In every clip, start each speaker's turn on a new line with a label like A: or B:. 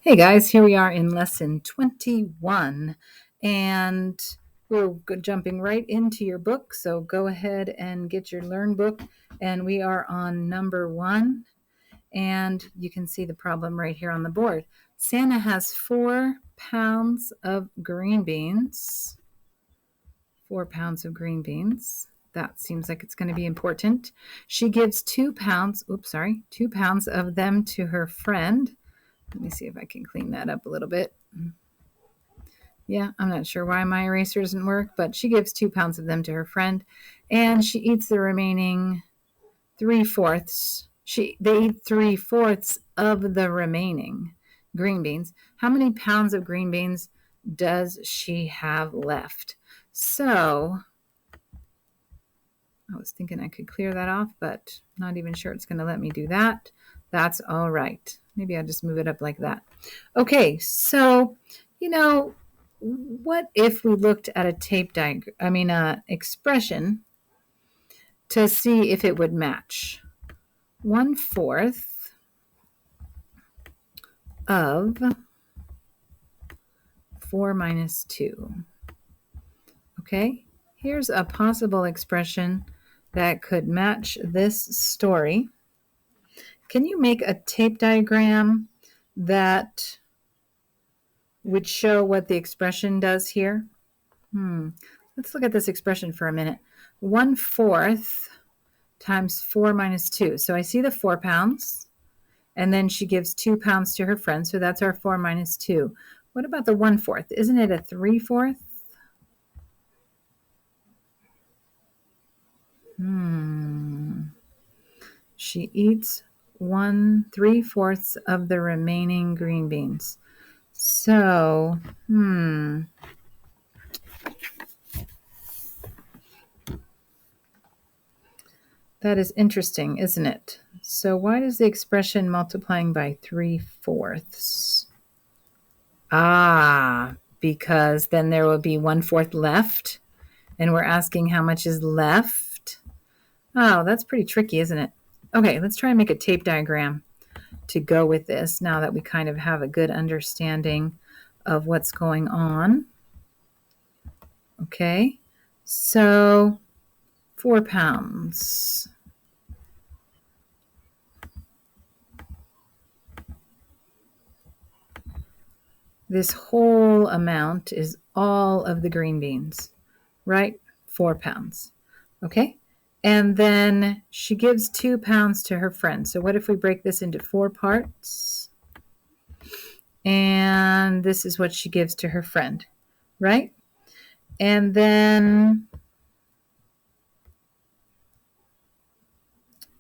A: Hey guys, here we are in lesson 21, and we're jumping right into your book. So go ahead and get your Learn book, and we are on number 1, and you can see the problem right here on the board. Santa has 4 pounds of green beans. 4 pounds of green beans. That seems like it's going to be important. She gives 2 pounds, 2 pounds of them to her friend. Let me see if I can clean that up a little bit. Yeah, I'm not sure why my eraser doesn't work, but she gives 2 pounds of them to her friend, and she eats the remaining 3/4. They eat 3/4 of the remaining green beans. How many pounds of green beans does she have left? So I was thinking I could clear that off, but not even sure it's going to let me do that. That's all right. Maybe I'll just move it up like that. Okay, so, what if we looked at a expression to see if it would match? 1/4 of 4 minus 2. Okay, here's a possible expression that could match this story. Can you make a tape diagram that would show what the expression does here? Let's look at this expression for a minute. 1/4 times 4 minus 2. So I see the 4 pounds, and then she gives 2 pounds to her friend. So that's our 4 minus 2. What about the 1/4? Isn't it a 3/4? She eats 1/3 of the remaining green beans. So, that is interesting, isn't it? So why does the expression multiplying by 3/4? Because then there will be 1/4 left, and we're asking how much is left. Oh, that's pretty tricky, isn't it? Okay, let's try and make a tape diagram to go with this now that we kind of have a good understanding of what's going on. Okay, so 4 pounds. This whole amount is all of the green beans, right? 4 pounds. Okay, and then she gives 2 pounds to her friend. So what if we break this into 4 parts? And this is what she gives to her friend, right? And then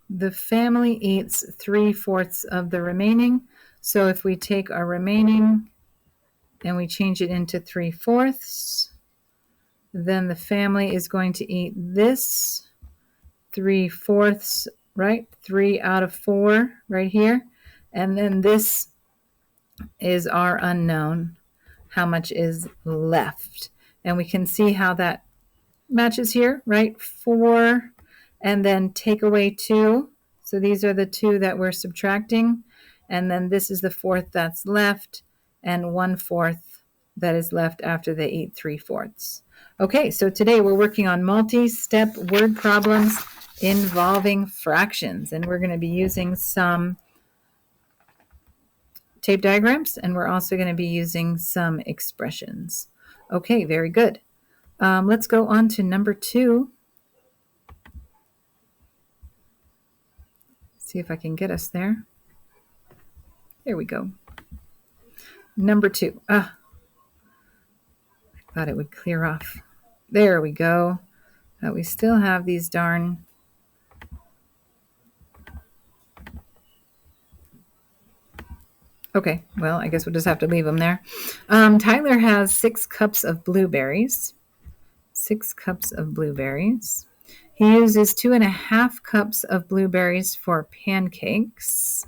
A: the family eats 3/4 of the remaining. So if we take our remaining and we change it into 3/4, then the family is going to eat this 3/4, right? 3 out of 4 right here. And then this is our unknown, how much is left. And we can see how that matches here, right? 4, and then take away 2. So these are the 2 that we're subtracting. And then this is the 4th that's left, and 1/4 that is left after they eat 3/4. Okay, so today we're working on multi-step word problems involving fractions, and we're going to be using some tape diagrams, and we're also going to be using some expressions. Okay, very good. Let's go on to number 2. See if I can get us there. There we go. Number 2. I thought it would clear off. There we go. But we still have these darn... Okay, well, I guess we'll just have to leave them there. Tyler has 6 cups of blueberries. 6 cups of blueberries. He uses 2.5 cups of blueberries for pancakes.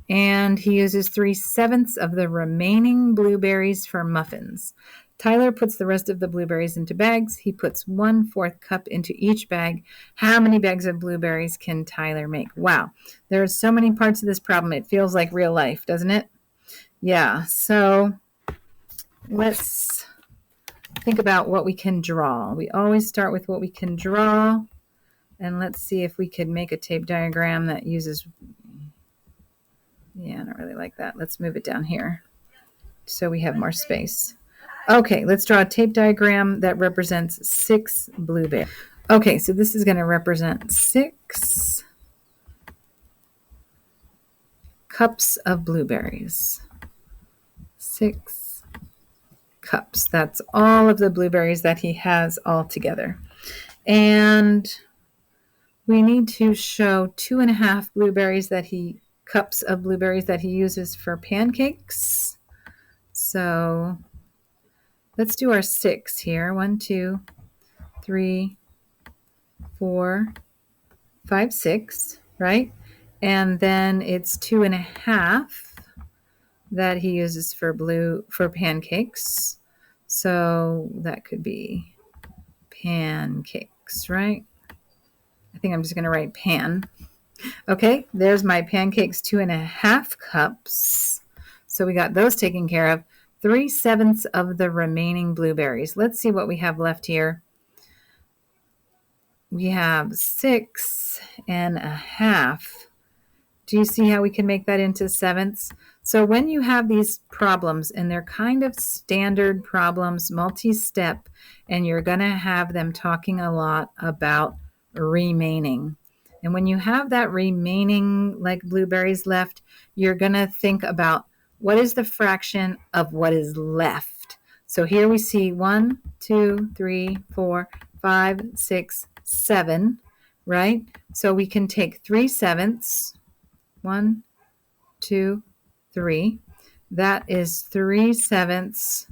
A: And he uses 3/7 of the remaining blueberries for muffins. Tyler puts the rest of the blueberries into bags. He puts 1/4 cup into each bag. How many bags of blueberries can Tyler make? Wow, there are so many parts of this problem. It feels like real life, doesn't it? Yeah, so let's think about what we can draw. We always start with what we can draw. And let's see if we could make a tape diagram that uses, yeah, I don't really like that. Let's move it down here so we have more space. Okay, let's draw a tape diagram that represents 6 blueberries. Okay, so this is going to represent 6 cups of blueberries. 6 cups. That's all of the blueberries that he has all together. And we need to show 2.5 cups of blueberries that he uses for pancakes. So let's do our 6 here. 1, 2, 3, 4, 5, 6, right? And then it's 2.5 that he uses for pancakes. So that could be pancakes, right? I think I'm just going to write pan. Okay, there's my pancakes, 2.5 cups. So we got those taken care of. 3/7 of the remaining blueberries. Let's see what we have left here. We have 6.5. Do you see how we can make that into sevenths? So when you have these problems, and they're kind of standard problems, multi-step, and you're going to have them talking a lot about remaining. And when you have that remaining, like blueberries left, you're going to think about what is the fraction of what is left. So here we see 1, 2, 3, 4, 5, 6, 7, right? So we can take 3/7. 1, 2, 3. That is 3/7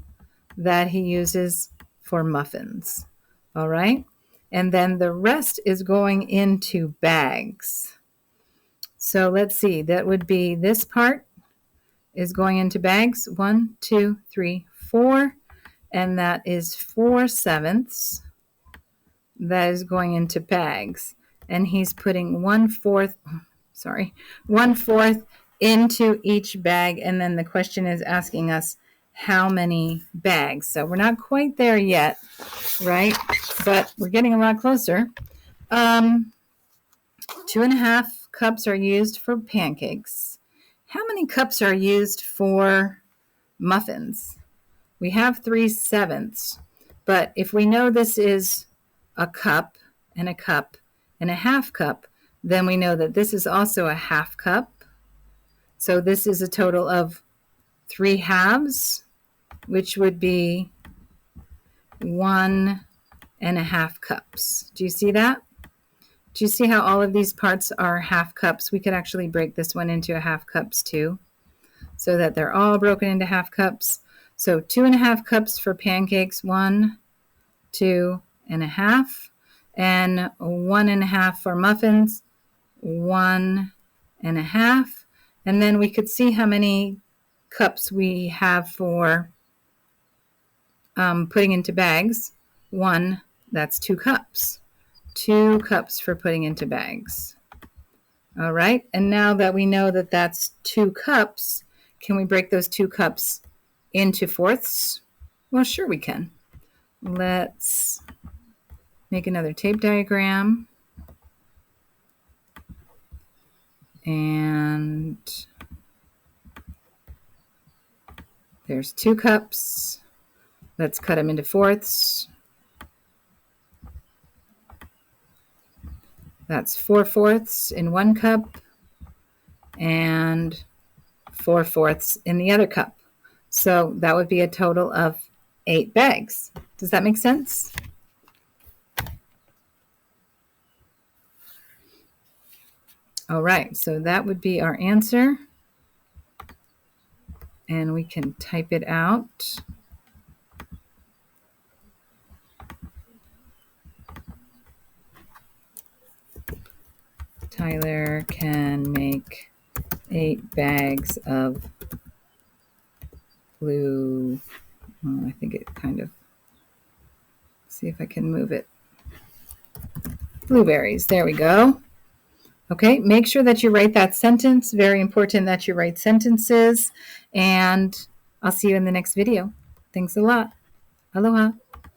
A: that he uses for muffins. All right. And then the rest is going into bags. So let's see. That would be this part is going into bags. 1, 2, 3, 4. And that is 4/7 that is going into bags. And he's putting 1/4 into each bag. And then the question is asking us how many bags. So we're not quite there yet, right? But we're getting a lot closer. 2.5 cups are used for pancakes. How many cups are used for muffins? We have 3/7, but if we know this is a cup and a cup and a half cup, then we know that this is also a half cup. So this is a total of 3 halves, which would be 1.5 cups. Do you see that? Do you see how all of these parts are half cups? We could actually break this one into a half cups too, so that they're all broken into half cups. So 2.5 cups for pancakes, 1, 2.5, and 1.5 for muffins, 1.5. And then we could see how many cups we have for putting into bags. 1, that's 2 cups. 2 cups for putting into bags. All right, and now that we know that that's 2 cups, can we break those 2 cups into fourths? Well, sure we can. Let's make another tape diagram. And there's 2 cups. Let's cut them into fourths. That's 4/4 in one cup and 4/4 in the other cup. So that would be a total of 8 bags. Does that make sense? All right, so that would be our answer. And we can type it out. Tyler can make 8 bags of blueberries. I think it kind of, see if I can move it. Blueberries, there we go. Okay, make sure that you write that sentence. Very important that you write sentences. And I'll see you in the next video. Thanks a lot. Aloha.